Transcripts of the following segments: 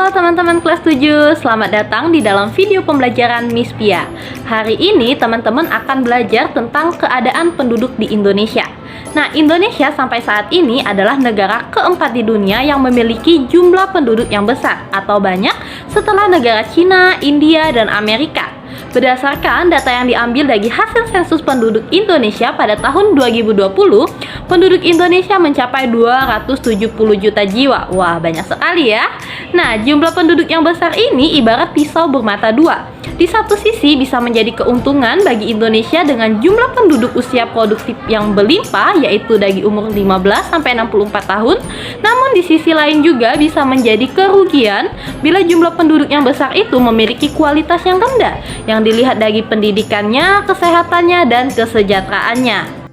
Halo teman-teman kelas 7, selamat datang di dalam video pembelajaran Miss Pia. Hari ini teman-teman akan belajar tentang keadaan penduduk di Indonesia. Nah, Indonesia sampai saat ini adalah negara keempat di dunia yang memiliki jumlah penduduk yang besar atau banyak setelah negara Cina, India, dan Amerika. Berdasarkan data yang diambil dari hasil sensus penduduk Indonesia pada tahun 2020, penduduk Indonesia mencapai 270 juta jiwa. Wah, banyak sekali ya. Nah, jumlah penduduk yang besar ini ibarat pisau bermata dua. Di satu sisi bisa menjadi keuntungan bagi Indonesia dengan jumlah penduduk usia produktif yang berlimpah, yaitu dari umur 15 sampai 64 tahun. Namun di sisi lain juga bisa menjadi kerugian bila jumlah penduduk yang besar itu memiliki kualitas yang rendah, yang dilihat dari pendidikannya, kesehatannya, dan kesejahteraannya.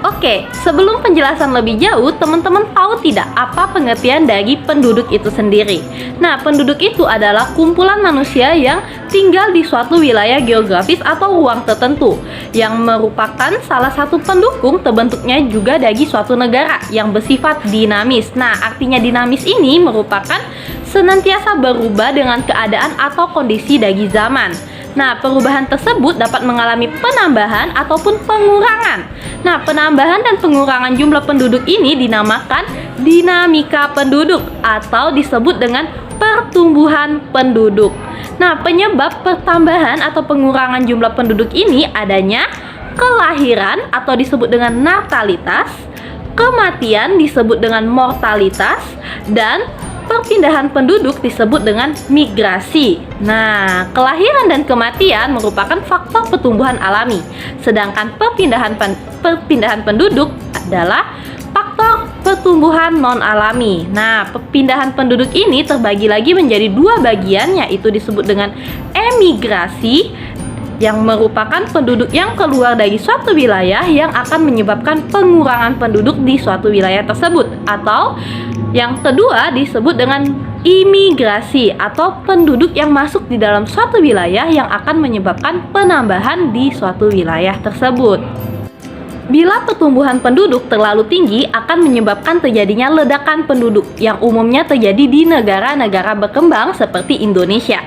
Oke, sebelum penjelasan lebih jauh, teman-teman tahu tidak apa pengertian dari penduduk itu sendiri? Nah, penduduk itu adalah kumpulan manusia yang tinggal di suatu wilayah geografis atau ruang tertentu, yang merupakan salah satu pendukung terbentuknya juga dari suatu negara yang bersifat dinamis. Nah, artinya dinamis ini merupakan senantiasa berubah dengan keadaan atau kondisi dari zaman. Nah, perubahan tersebut dapat mengalami penambahan ataupun pengurangan. Nah, penambahan dan pengurangan jumlah penduduk ini dinamakan dinamika penduduk atau disebut dengan pertumbuhan penduduk. Nah, penyebab pertambahan atau pengurangan jumlah penduduk ini adanya kelahiran atau disebut dengan natalitas, kematian disebut dengan mortalitas, dan perpindahan penduduk disebut dengan migrasi. Nah, kelahiran dan kematian merupakan faktor pertumbuhan alami, sedangkan perpindahan penduduk adalah faktor pertumbuhan non-alami. Nah, perpindahan penduduk ini terbagi lagi menjadi dua bagian, yaitu disebut dengan emigrasi, yang merupakan penduduk yang keluar dari suatu wilayah yang akan menyebabkan pengurangan penduduk di suatu wilayah tersebut, atau yang kedua disebut dengan imigrasi atau penduduk yang masuk di dalam suatu wilayah yang akan menyebabkan penambahan di suatu wilayah tersebut. Bila pertumbuhan penduduk terlalu tinggi akan menyebabkan terjadinya ledakan penduduk yang umumnya terjadi di negara-negara berkembang seperti Indonesia.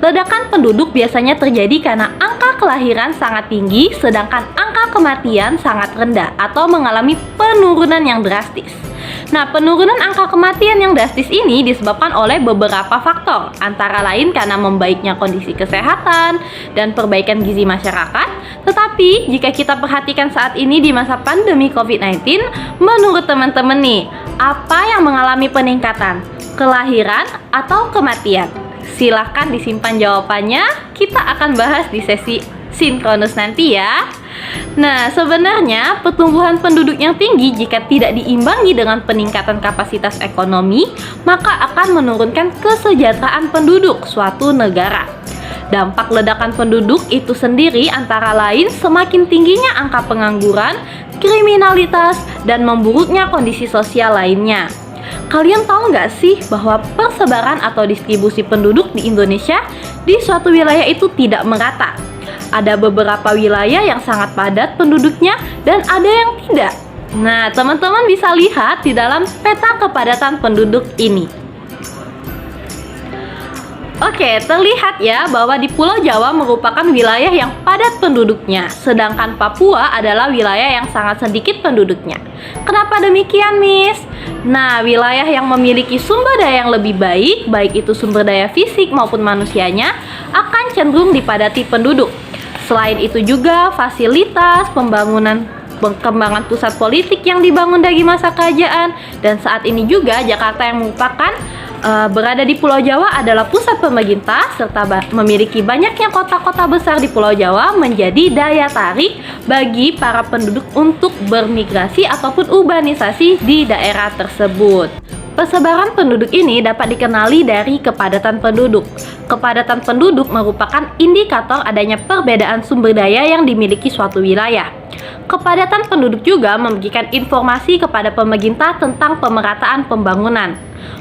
Ledakan penduduk biasanya terjadi karena angka kelahiran sangat tinggi sedangkan angka kematian sangat rendah atau mengalami penurunan yang drastis. Nah, penurunan angka kematian yang drastis ini disebabkan oleh beberapa faktor, antara lain karena membaiknya kondisi kesehatan dan perbaikan gizi masyarakat. Tetapi, jika kita perhatikan saat ini di masa pandemi COVID-19, menurut teman-teman nih, apa yang mengalami peningkatan? Kelahiran atau kematian? Silahkan disimpan jawabannya, kita akan bahas di sesi sinkronus nanti ya. Nah, sebenarnya pertumbuhan penduduk yang tinggi jika tidak diimbangi dengan peningkatan kapasitas ekonomi, maka akan menurunkan kesejahteraan penduduk suatu negara. Dampak ledakan penduduk itu sendiri antara lain semakin tingginya angka pengangguran, kriminalitas, dan memburuknya kondisi sosial lainnya. Kalian tahu nggak sih bahwa persebaran atau distribusi penduduk di Indonesia di suatu wilayah itu tidak merata? Ada beberapa wilayah yang sangat padat penduduknya dan ada yang tidak. Nah, teman-teman bisa lihat di dalam peta kepadatan penduduk ini. Oke, terlihat ya bahwa di Pulau Jawa merupakan wilayah yang padat penduduknya, sedangkan Papua adalah wilayah yang sangat sedikit penduduknya. Kenapa demikian, Miss? Nah, wilayah yang memiliki sumber daya yang lebih baik, baik itu sumber daya fisik maupun manusianya, akan cenderung dipadati penduduk. Selain itu juga fasilitas pengembangan pusat politik yang dibangun dari masa kerajaan, dan saat ini juga Jakarta yang merupakan berada di Pulau Jawa adalah pusat pemerintah serta memiliki banyaknya kota-kota besar di Pulau Jawa menjadi daya tarik bagi para penduduk untuk bermigrasi ataupun urbanisasi di daerah tersebut. Persebaran penduduk ini dapat dikenali dari kepadatan penduduk. Kepadatan penduduk merupakan indikator adanya perbedaan sumber daya yang dimiliki suatu wilayah. Kepadatan penduduk juga memberikan informasi kepada pemerintah tentang pemerataan pembangunan.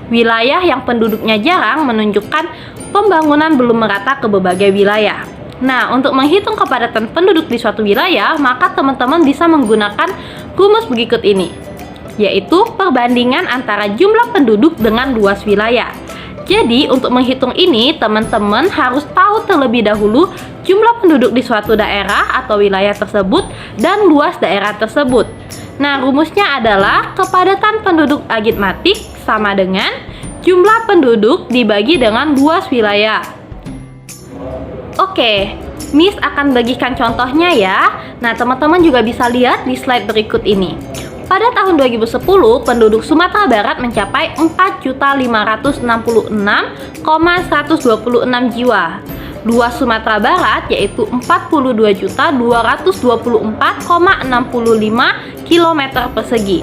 Wilayah yang penduduknya jarang menunjukkan pembangunan belum merata ke berbagai wilayah. Nah, untuk menghitung kepadatan penduduk di suatu wilayah, maka teman-teman bisa menggunakan rumus berikut ini, yaitu perbandingan antara jumlah penduduk dengan luas wilayah. Jadi, untuk menghitung ini, teman-teman harus tahu terlebih dahulu jumlah penduduk di suatu daerah atau wilayah tersebut dan luas daerah tersebut. Nah, rumusnya adalah kepadatan penduduk agitmatik sama dengan jumlah penduduk dibagi dengan luas wilayah. Oke, Miss akan bagikan contohnya ya. Nah, teman-teman juga bisa lihat di slide berikut ini. Pada tahun 2010, penduduk Sumatera Barat mencapai 4.566,126 jiwa. Luas Sumatera Barat yaitu 42.224,65 km persegi.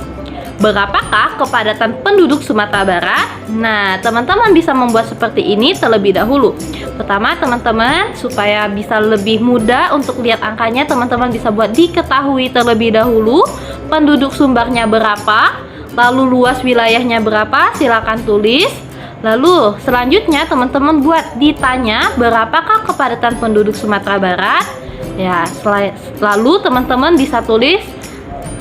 Berapakah kepadatan penduduk Sumatera Barat? Nah, teman-teman bisa membuat seperti ini terlebih dahulu. Pertama, teman-teman, supaya bisa lebih mudah untuk lihat angkanya, teman-teman bisa buat diketahui terlebih dahulu penduduk sumbarnya berapa, lalu luas wilayahnya berapa, silakan tulis. Lalu selanjutnya teman-teman buat ditanya berapakah kepadatan penduduk Sumatera Barat. Ya, lalu teman-teman bisa tulis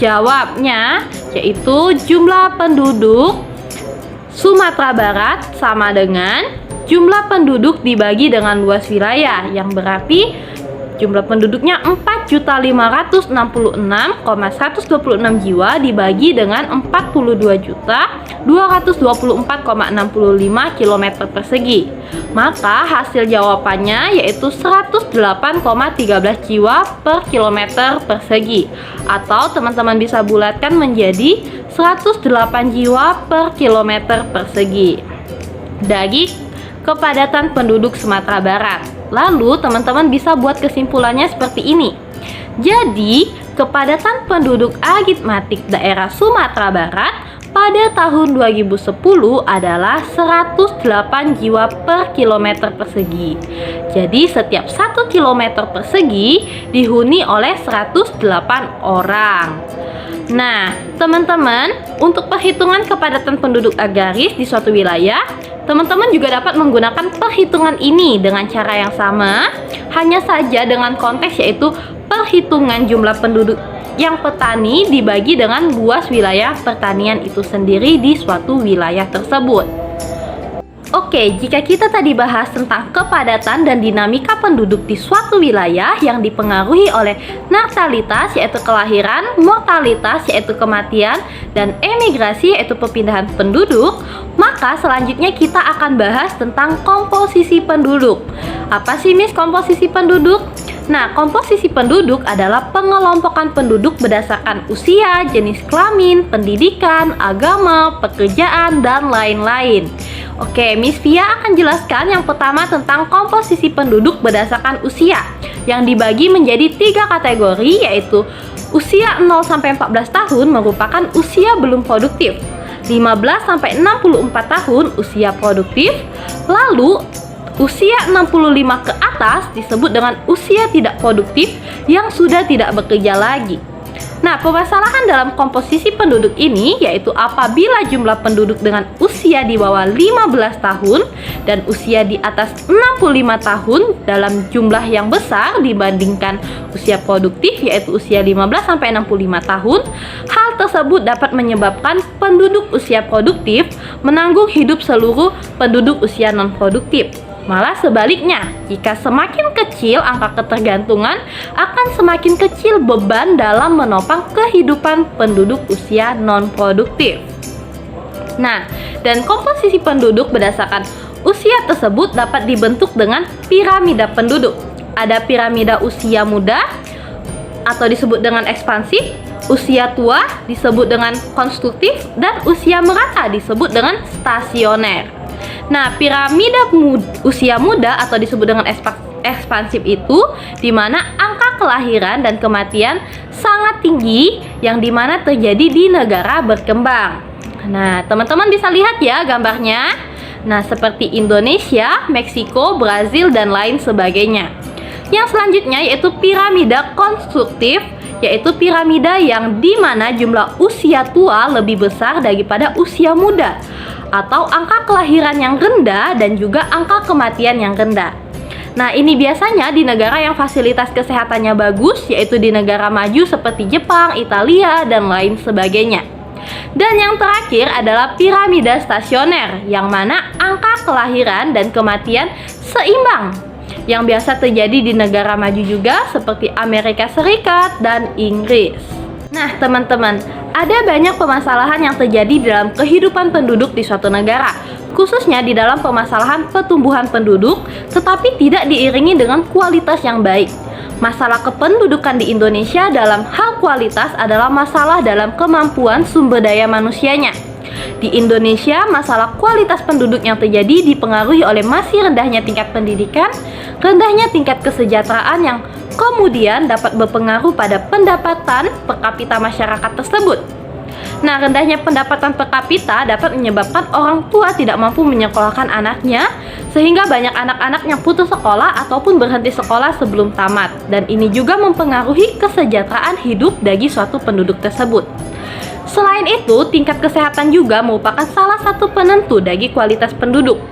jawabnya, yaitu jumlah penduduk Sumatera Barat sama dengan jumlah penduduk dibagi dengan luas wilayah, yang berarti jumlah penduduknya 4.566,126 jiwa dibagi dengan 42.224,65 km persegi. Maka hasil jawabannya yaitu 108,13 jiwa per kilometer persegi. Atau teman-teman bisa bulatkan menjadi 108 jiwa per kilometer persegi dari kepadatan penduduk Sumatera Barat. Lalu teman-teman bisa buat kesimpulannya seperti ini. Jadi, kepadatan penduduk agitmatik daerah Sumatera Barat pada tahun 2010 adalah 108 jiwa per kilometer persegi. Jadi, setiap 1 kilometer persegi dihuni oleh 108 orang. Nah, teman-teman, untuk perhitungan kepadatan penduduk agraris di suatu wilayah, teman-teman juga dapat menggunakan perhitungan ini dengan cara yang sama, hanya saja dengan konteks yaitu perhitungan jumlah penduduk yang petani dibagi dengan luas wilayah pertanian itu sendiri di suatu wilayah tersebut. Oke, jika kita tadi bahas tentang kepadatan dan dinamika penduduk di suatu wilayah yang dipengaruhi oleh natalitas yaitu kelahiran, mortalitas yaitu kematian, dan emigrasi yaitu perpindahan penduduk, maka selanjutnya kita akan bahas tentang komposisi penduduk. Apa sih Miss komposisi penduduk? Nah, komposisi penduduk adalah pengelompokan penduduk berdasarkan usia, jenis kelamin, pendidikan, agama, pekerjaan, dan lain-lain. Oke, Miss Pia akan jelaskan yang pertama tentang komposisi penduduk berdasarkan usia yang dibagi menjadi 3 kategori, yaitu usia 0-14 tahun merupakan usia belum produktif, 15-64 tahun usia produktif, lalu usia 65 ke atas disebut dengan usia tidak produktif yang sudah tidak bekerja lagi. Nah, permasalahan dalam komposisi penduduk ini yaitu apabila jumlah penduduk dengan usia di bawah 15 tahun dan usia di atas 65 tahun dalam jumlah yang besar dibandingkan usia produktif yaitu usia 15-65 tahun, hal tersebut dapat menyebabkan penduduk usia produktif menanggung hidup seluruh penduduk usia non-produktif. Malah sebaliknya, jika semakin kecil angka ketergantungan, akan semakin kecil beban dalam menopang kehidupan penduduk usia non-produktif. Nah, dan komposisi penduduk berdasarkan usia tersebut dapat dibentuk dengan piramida penduduk. Ada piramida usia muda atau disebut dengan ekspansif, usia tua disebut dengan konstruktif, dan usia merata disebut dengan stasioner. Nah, piramida usia muda atau disebut dengan ekspansif itu di mana angka kelahiran dan kematian sangat tinggi yang dimana terjadi di negara berkembang. Nah, teman-teman bisa lihat ya gambarnya. Nah, seperti Indonesia, Meksiko, Brazil, dan lain sebagainya. Yang selanjutnya yaitu piramida konstruktif, yaitu piramida yang dimana jumlah usia tua lebih besar daripada usia muda, atau angka kelahiran yang rendah dan juga angka kematian yang rendah. Nah, ini biasanya di negara yang fasilitas kesehatannya bagus, yaitu di negara maju seperti Jepang, Italia, dan lain sebagainya. Dan yang terakhir adalah piramida stasioner, yang mana angka kelahiran dan kematian seimbang, yang biasa terjadi di negara maju juga seperti Amerika Serikat dan Inggris. Nah teman-teman, ada banyak permasalahan yang terjadi di dalam kehidupan penduduk di suatu negara, khususnya di dalam permasalahan pertumbuhan penduduk, tetapi tidak diiringi dengan kualitas yang baik. Masalah kependudukan di Indonesia dalam hal kualitas adalah masalah dalam kemampuan sumber daya manusianya. Di Indonesia, masalah kualitas penduduk yang terjadi dipengaruhi oleh masih rendahnya tingkat pendidikan, rendahnya tingkat kesejahteraan yang kemudian dapat berpengaruh pada pendapatan per kapita masyarakat tersebut. Nah, rendahnya pendapatan per kapita dapat menyebabkan orang tua tidak mampu menyekolahkan anaknya, sehingga banyak anak-anak yang putus sekolah ataupun berhenti sekolah sebelum tamat. Dan ini juga mempengaruhi kesejahteraan hidup bagi suatu penduduk tersebut. Selain itu, tingkat kesehatan juga merupakan salah satu penentu bagi kualitas penduduk.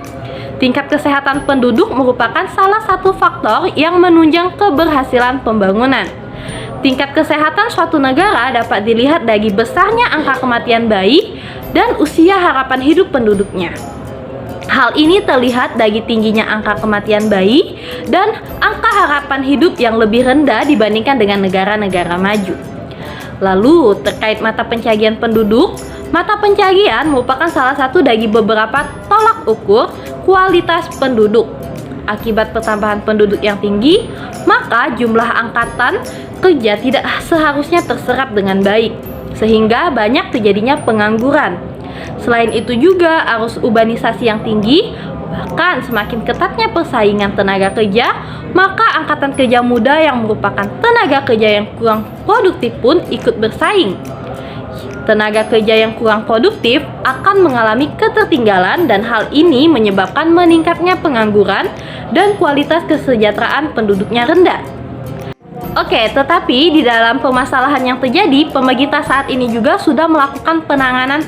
Tingkat kesehatan penduduk merupakan salah satu faktor yang menunjang keberhasilan pembangunan. Tingkat kesehatan suatu negara dapat dilihat dari besarnya angka kematian bayi dan usia harapan hidup penduduknya. Hal ini terlihat dari tingginya angka kematian bayi dan angka harapan hidup yang lebih rendah dibandingkan dengan negara-negara maju. Lalu, terkait mata pencarian penduduk, mata pencarian merupakan salah satu dari beberapa tolak ukur kualitas penduduk. Akibat pertambahan penduduk yang tinggi, maka jumlah angkatan kerja tidak seharusnya terserap dengan baik, sehingga banyak terjadinya pengangguran. Selain itu juga arus urbanisasi yang tinggi, bahkan semakin ketatnya persaingan tenaga kerja, maka angkatan kerja muda yang merupakan tenaga kerja yang kurang produktif pun ikut bersaing. Tenaga kerja yang kurang produktif akan mengalami ketertinggalan dan hal ini menyebabkan meningkatnya pengangguran dan kualitas kesejahteraan penduduknya rendah. Oke, tetapi di dalam permasalahan yang terjadi, pemerintah saat ini juga sudah melakukan penanganan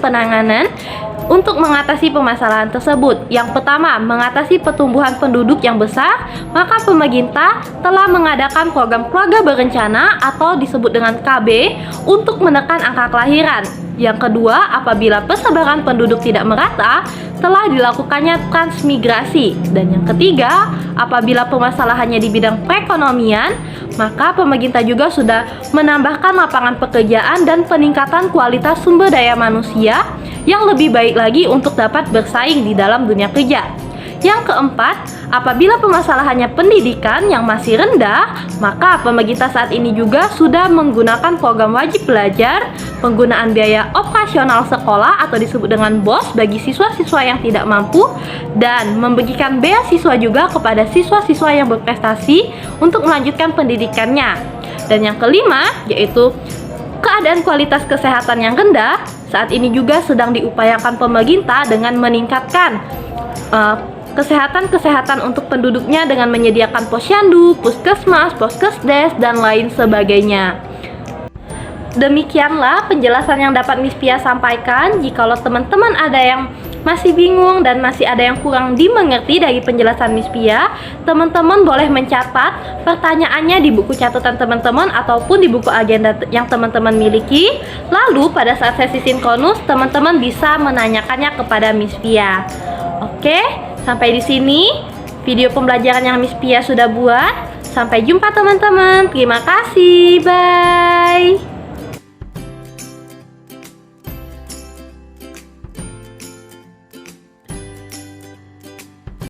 untuk mengatasi permasalahan tersebut. Yang pertama, mengatasi pertumbuhan penduduk yang besar, maka pemerintah telah mengadakan program keluarga berencana atau disebut dengan KB untuk menekan angka kelahiran. Yang kedua, apabila persebaran penduduk tidak merata, telah dilakukannya transmigrasi. Dan yang ketiga, apabila permasalahannya di bidang perekonomian, maka pemerintah juga sudah menambahkan lapangan pekerjaan dan peningkatan kualitas sumber daya manusia yang lebih baik lagi untuk dapat bersaing di dalam dunia kerja. Yang keempat, apabila permasalahannya pendidikan yang masih rendah, maka pemerintah saat ini juga sudah menggunakan program wajib belajar, penggunaan biaya operasional sekolah atau disebut dengan BOS bagi siswa-siswa yang tidak mampu, dan memberikan beasiswa juga kepada siswa-siswa yang berprestasi untuk melanjutkan pendidikannya. Dan yang kelima, yaitu keadaan kualitas kesehatan yang rendah, saat ini juga sedang diupayakan pemerintah dengan meningkatkan kesehatan untuk penduduknya dengan menyediakan posyandu, puskesmas, poskesdes, dan lain sebagainya. Demikianlah penjelasan yang dapat Miss Pia sampaikan. Jikalau teman-teman ada yang masih bingung dan masih ada yang kurang dimengerti dari penjelasan Miss Pia, teman-teman boleh mencatat pertanyaannya di buku catatan teman-teman ataupun di buku agenda yang teman-teman miliki. Lalu pada saat sesi sinkronus, teman-teman bisa menanyakannya kepada Miss Pia. Oke, sampai di sini video pembelajaran yang Miss Pia sudah buat. Sampai jumpa teman-teman. Terima kasih. Bye.